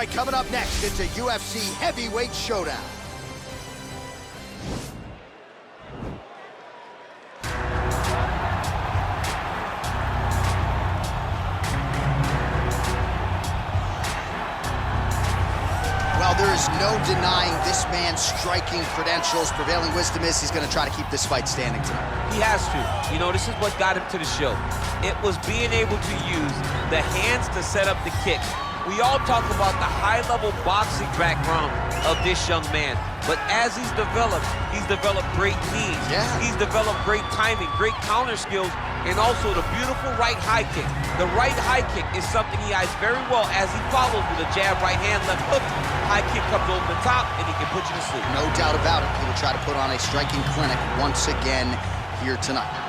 right, coming up next, it's a UFC heavyweight showdown. Well, there is no denying this man's striking credentials. Prevailing wisdom is he's going to try to keep this fight standing tonight. He has to. You know, this is what got him to the show. It was being able to use the hands to set up the kick. We all talk about the high-level boxing background of this young man, but as he's developed great knees. Yeah. He's developed great timing, great counter skills, and also the beautiful right high kick. The right high kick is something he eyes very well as he follows with a jab, right hand, left hook. High kick comes over the top, and he can put you to sleep. No doubt about it. He will try to put on a striking clinic once again here tonight.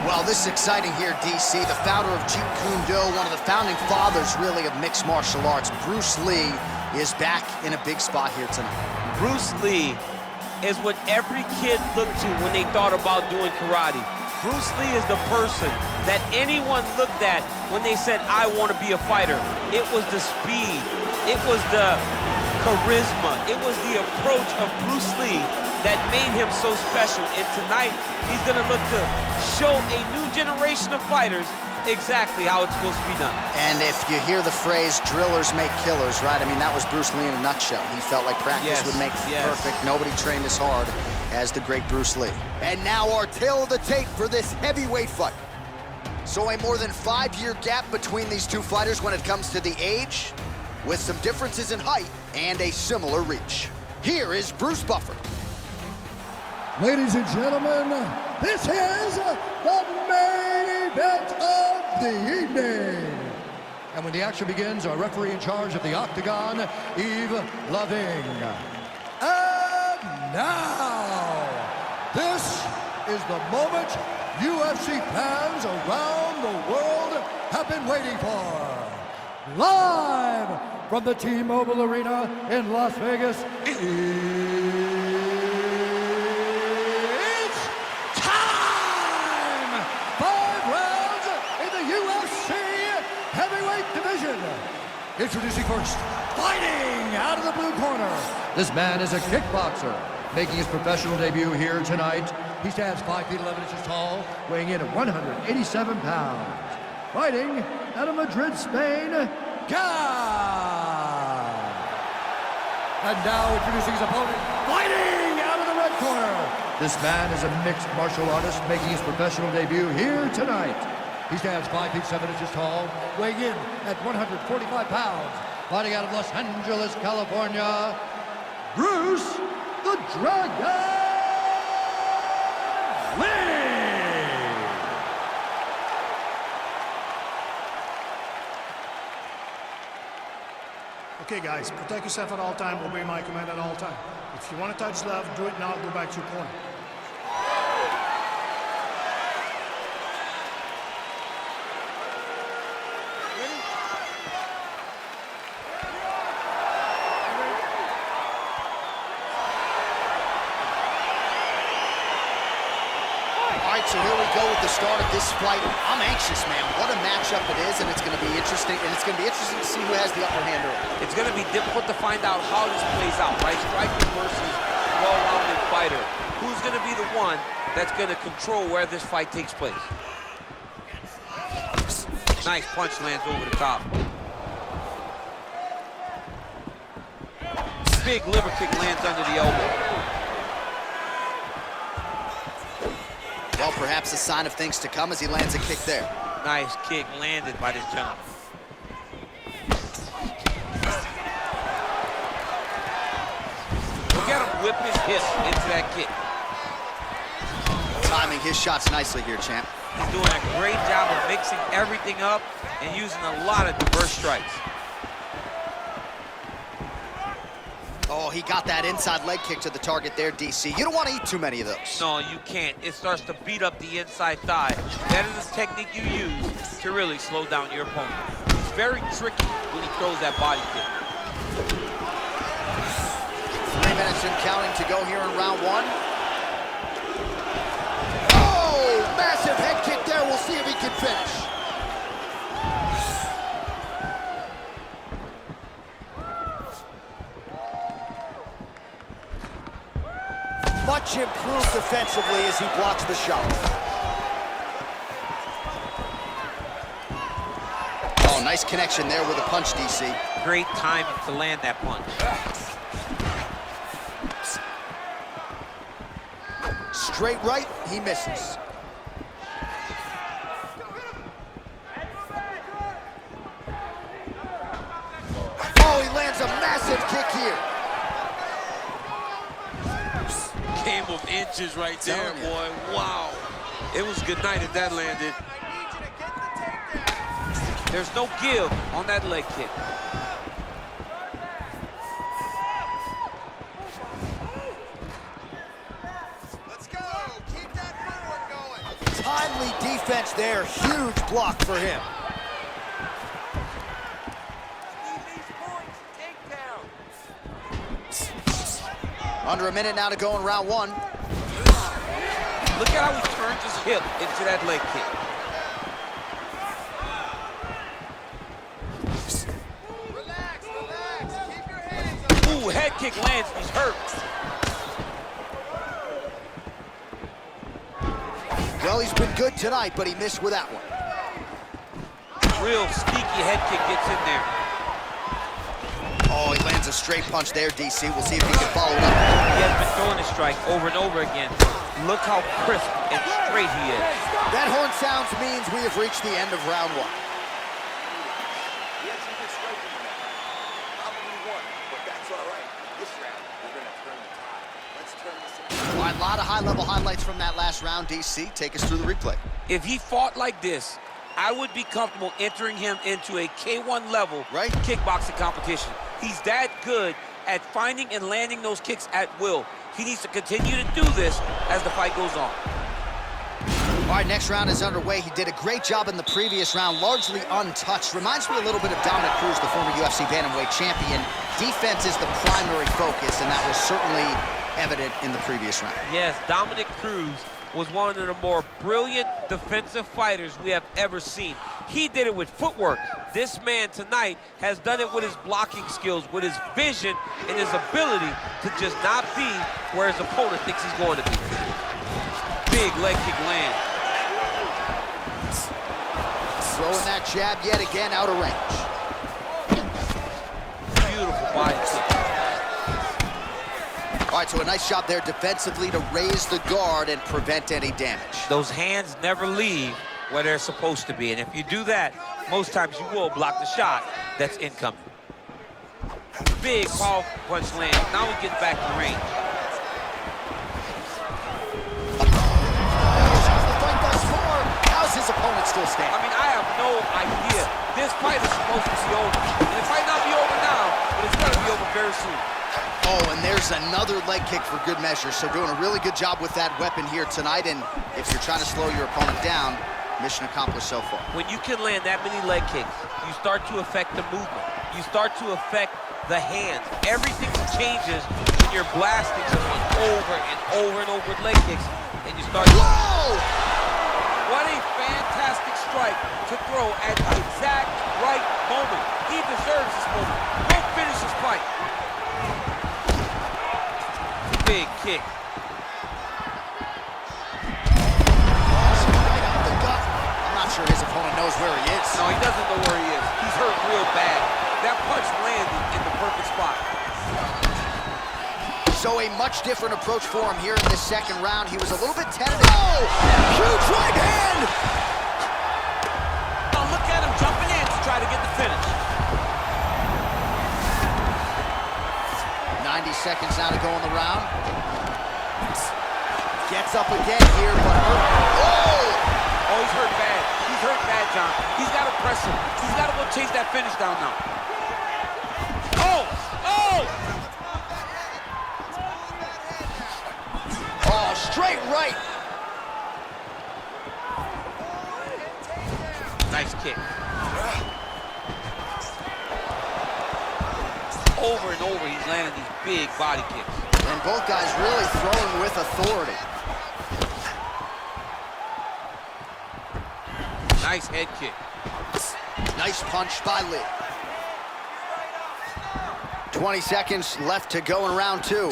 Well, this is exciting here, DC. The founder of Jeet Kune Do, one of the founding fathers, really, of mixed martial arts, Bruce Lee, is back in a big spot here tonight. Bruce Lee is what every kid looked to when they thought about doing karate. Bruce Lee is the person that anyone looked at when they said, I want to be a fighter. It was the speed, it was the charisma, it was the approach of Bruce Lee that made him so special. And tonight, he's gonna look to show a new generation of fighters exactly how it's supposed to be done. And if you hear the phrase, drillers make killers, right? I mean, that was Bruce Lee in a nutshell. He felt like practice would make perfect. Nobody trained as hard as the great Bruce Lee. And now our tale of the tape for this heavyweight fight. So a more than 5-year gap between these two fighters when it comes to the age, with some differences in height and a similar reach. Here is Bruce Buffer. Ladies and gentlemen, this is the main event of the evening. And when the action begins, our referee in charge of the Octagon, Yves Loving. And now, this is the moment UFC fans around the world have been waiting for. Live from the T-Mobile Arena in Las Vegas, introducing first, fighting out of the blue corner. This man is a kickboxer, making his professional debut here tonight. He stands 5 feet 11 inches tall, weighing in at 187 pounds. Fighting out of Madrid, Spain, God. And now introducing his opponent, fighting out of the red corner. This man is a mixed martial artist, making his professional debut here tonight. He stands 5 feet 7 inches tall, weighing in at 145 pounds. Fighting out of Los Angeles, California, Bruce the Dragon Lee! Okay, guys, protect yourself at all time, obey my command at all time. If you want to touch left, do it now, go back to your corner. So here we go with the start of this fight. I'm anxious, man. What a matchup it is, and it's going to be interesting. And it's going to be interesting to see who has the upper hand early. It's going to be difficult to find out how this plays out, right? Striker versus well-rounded fighter. Who's going to be the one that's going to control where this fight takes place? Nice punch lands over the top. Big liver kick lands under the elbow. Well, perhaps a sign of things to come as he lands a kick there. Nice kick landed by this gentleman. Look at him whip his hip into that kick. Timing his shots nicely here, champ. He's doing a great job of mixing everything up and using a lot of diverse strikes. Oh, he got that inside leg kick to the target there, DC. You don't want to eat too many of those. No, you can't. It starts to beat up the inside thigh. That is the technique you use to really slow down your opponent. It's very tricky when he throws that body kick. 3 minutes and counting to go here in round one. massive head kick there. We'll see if he can finish. Much improved defensively as he blocks the shot. Oh, nice connection there with a punch, DC. Great timing to land that punch. Straight right, he misses. Oh, he lands a massive kick here. Game of inches right there, boy. Wow. It was good night if that landed. There's no give on that leg kick. Let's go. Keep that footwork going. Timely defense there. Huge block for him. Under a minute now to go in round one. Look at how he turns his hip into that leg kick. Relax, relax. Keep your hands up. Ooh, head kick lands, he's hurt. Well, he's been good tonight, but he missed with that one. Real sneaky head kick gets in there. Oh, he lands a straight punch there, DC. We'll see if he can follow it up. He has been throwing a strike over and over again. Look how crisp and straight he is. That horn sounds means we have reached the end of round one. All right, a lot of high-level highlights from that last round, DC. Take us through the replay. If he fought like this, I would be comfortable entering him into a K1 level kickboxing competition. He's that good at finding and landing those kicks at will. He needs to continue to do this as the fight goes on. All right, next round is underway. He did a great job in the previous round, largely untouched. Reminds me a little bit of Dominic Cruz, the former UFC bantamweight champion. Defense is the primary focus, and that was certainly evident in the previous round. Yes, Dominic Cruz was one of the more brilliant defensive fighters we have ever seen. He did it with footwork. This man tonight has done it with his blocking skills, with his vision, and his ability to just not be where his opponent thinks he's going to be. Big leg kick land. Throwing that jab yet again out of range. Beautiful body kick. All right, so a nice job there defensively to raise the guard and prevent any damage. Those hands never leave where they're supposed to be, and if you do that, most times you will block the shot that's incoming. Big powerful punch land. Now we get back to range. How's his opponent still standing? I mean, I have no idea. This fight is supposed to be over, and it might not be over now, but it's gonna be over very soon. Oh, and there's another leg kick for good measure. So doing a really good job with that weapon here tonight. And if you're trying to slow your opponent down, mission accomplished so far. When you can land that many leg kicks, you start to affect the movement. You start to affect the hands. Everything changes when you're blasting someone over and over and over with leg kicks. And you start... Whoa! What a fantastic strike to throw at the exact right moment. He deserves this moment. Go finish this fight. Big kick. I'm not sure his opponent knows where he is. No, he doesn't know where he is. He's hurt real bad. That punch landed in the perfect spot. So a much different approach for him here in this second round. He was a little bit tentative. Oh! Huge right hand! Now look at him jumping in to try to get the finish. 90 seconds now to go in the round. Gets up again here, but oh! Oh, he's hurt bad. He's hurt bad, John. He's got to press him. He's got to go chase that finish down now. Oh! Oh! Oh, straight right. Nice kick. Over and over, he's landing these big body kicks. And both guys really throwing with authority. Nice head kick. Nice punch by Lee. 20 seconds left to go in round 2. Oh,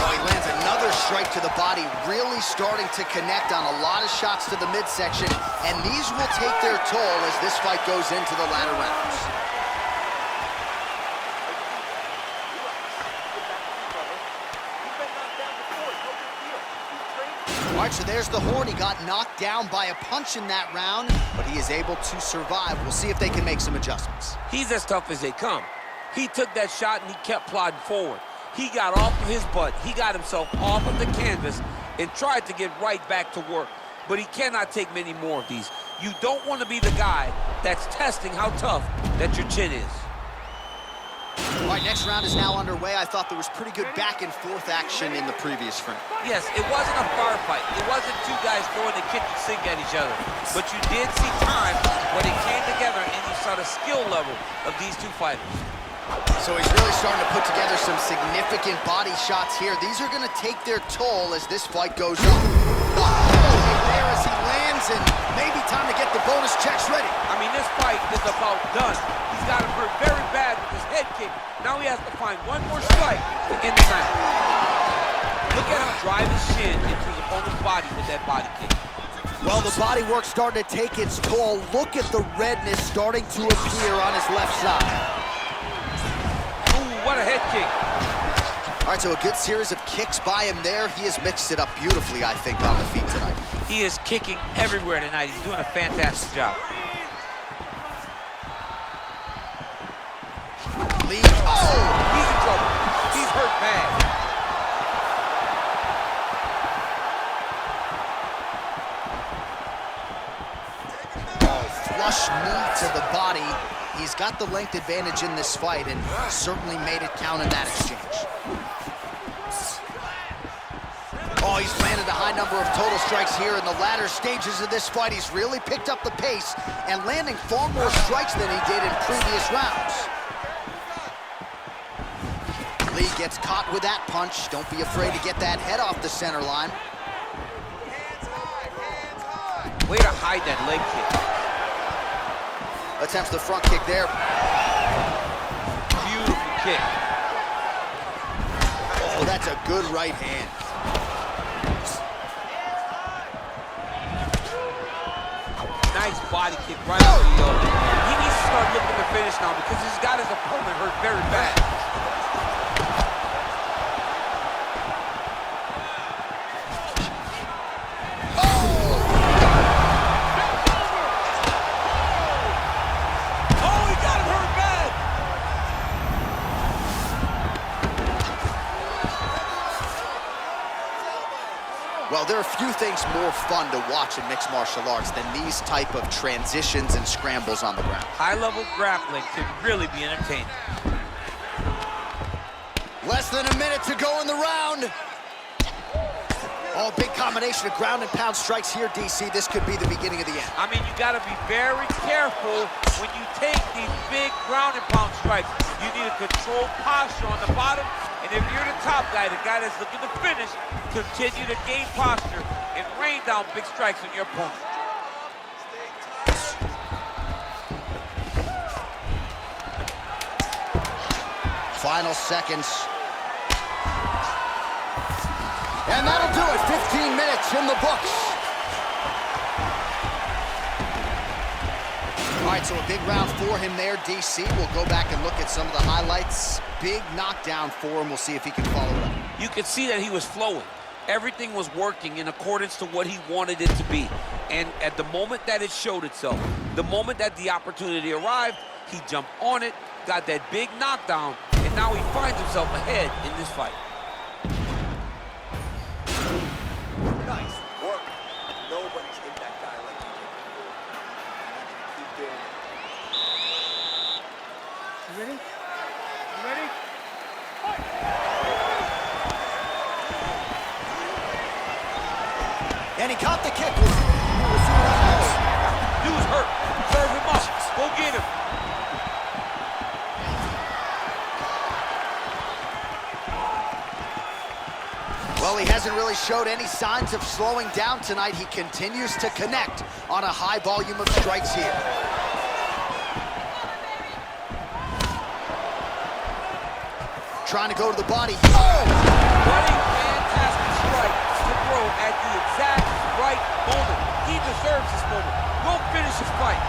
he lands another strike to the body, really starting to connect on a lot of shots to the midsection, and these will take their toll as this fight goes into the latter rounds. All right, so there's the horn. He got knocked down by a punch in that round, but he is able to survive. We'll see if they can make some adjustments. He's as tough as they come. He took that shot and he kept plodding forward. He got off of his butt. He got himself off of the canvas and tried to get right back to work. But he cannot take many more of these. You don't want to be the guy that's testing how tough that your chin is. All right, next round is now underway. I thought there was pretty good back and forth action in the previous frame. Yes, it wasn't a firefight. It wasn't two guys throwing the kitchen sink at each other. But you did see times when they came together and you saw the skill level of these two fighters. So he's really starting to put together some significant body shots here. These are going to take their toll as this fight goes on. There as he lands, and maybe time to get the bonus checks ready. I mean, this fight is about done. He's got him hurt very bad with his head kick. Now he has to find one more strike to end the night. Look at him drive his shin into his opponent's body with that body kick. Well, the body work starting to take its toll. Look at the redness starting to appear on his left side. Ooh, what a head kick. All right, so a good series of kicks by him there. He has mixed it up beautifully, I think, on the feet tonight. He is kicking everywhere tonight. He's doing a fantastic job. Lee, oh, he's in trouble. He's hurt bad. Oh, flush knee to the body. He's got the length advantage in this fight and certainly made it count in that exchange. Oh, he's landed a high number of total strikes here in the latter stages of this fight. He's really picked up the pace and landing far more strikes than he did in previous rounds. Lee gets caught with that punch. Don't be afraid to get that head off the center line. Way to hide that leg kick. Attempts the front kick there. Beautiful kick. Oh, that's a good right hand. Nice body kick right over the elbow. He needs to start looking to finish now because he's got his opponent hurt very bad. Well, there are few things more fun to watch in mixed martial arts than these type of transitions and scrambles on the ground. High-level grappling can really be entertaining. Less than a minute to go in the round. Oh, big combination of ground and pound strikes here, DC. This could be the beginning of the end. I mean, you got to be very careful when you take these big ground and pound strikes. You need a controlled posture on the bottom, and if you're the top guy, the guy that's looking to finish, continue to gain posture and rain down big strikes on your opponent. Final seconds. And that'll do it. 15 minutes in the books. All right, so a big round for him there, DC. We'll go back and look at some of the highlights. Big knockdown for him. We'll see if he can follow it up. You could see that he was flowing. Everything was working in accordance to what he wanted it to be. And at the moment that it showed itself, the moment that the opportunity arrived, he jumped on it, got that big knockdown, and now he finds himself ahead in this fight. Nice work. Nobody's hit that guy like you did. Keep doing it. You ready? You ready? And he caught the kick. We'll see what happens. Dude's hurt. Serve him up. Go get him. Well, he hasn't really showed any signs of slowing down tonight. He continues to connect on a high volume of strikes here. Trying to go to the body. Oh! Running fantastic strike to throw at the exact right moment. He deserves this moment. Go finish his fight.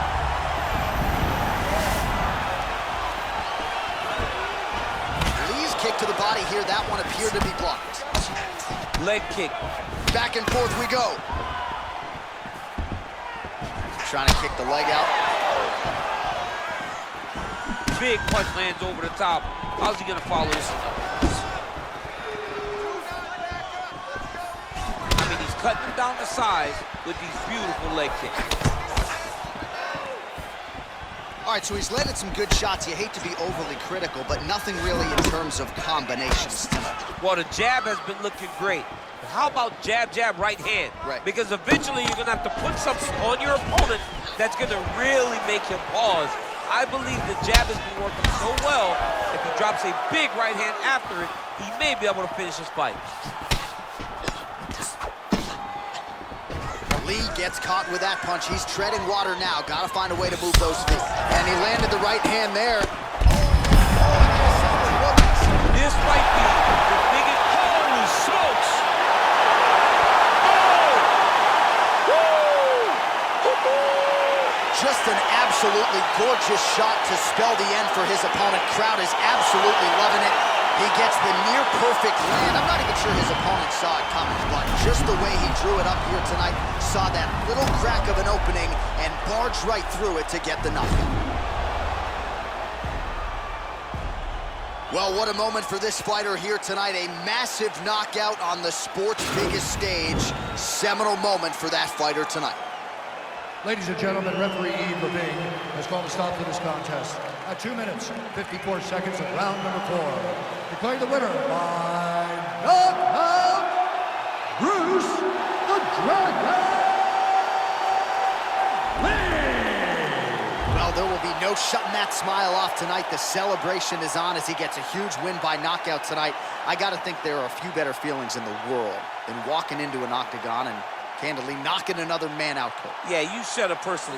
Lee's kick to the body here. That one appeared to be blocked. Leg kick. Back and forth we go. Trying to kick the leg out. Big punch lands over the top. How's he gonna follow this? I mean, he's cutting him down to size with these beautiful leg kicks. All right, so he's landed some good shots. You hate to be overly critical, but nothing really in terms of combinations tonight. Well, the jab has been looking great. But how about jab, jab, right hand? Right. Because eventually you're gonna have to put something on your opponent that's gonna really make him pause. I believe the jab has been working so well, if he drops a big right hand after it, he may be able to finish his fight. Lee gets caught with that punch. He's treading water now. Got to find a way to move those feet. And he landed the right hand there. This might be the biggest... Holy smokes! Just an absolutely gorgeous shot to spell the end for his opponent. Crowd is absolutely loving it. He gets the near-perfect land. I'm not even sure his opponent saw it coming, but just the way he drew it up here tonight, saw that little crack of an opening and barged right through it to get the knockout. Well, what a moment for this fighter here tonight. A massive knockout on the sport's biggest stage. Seminal moment for that fighter tonight. Ladies and gentlemen, referee Yves Levine has called a stop to this contest at 2 minutes, 54 seconds of round number 4. Declaring the winner by knockout, Bruce the Dragon Lee! Well, there will be no shutting that smile off tonight. The celebration is on as he gets a huge win by knockout tonight. I got to think there are a few better feelings in the world than walking into an octagon and candidly knocking another man out cold. Yeah, you said it personally.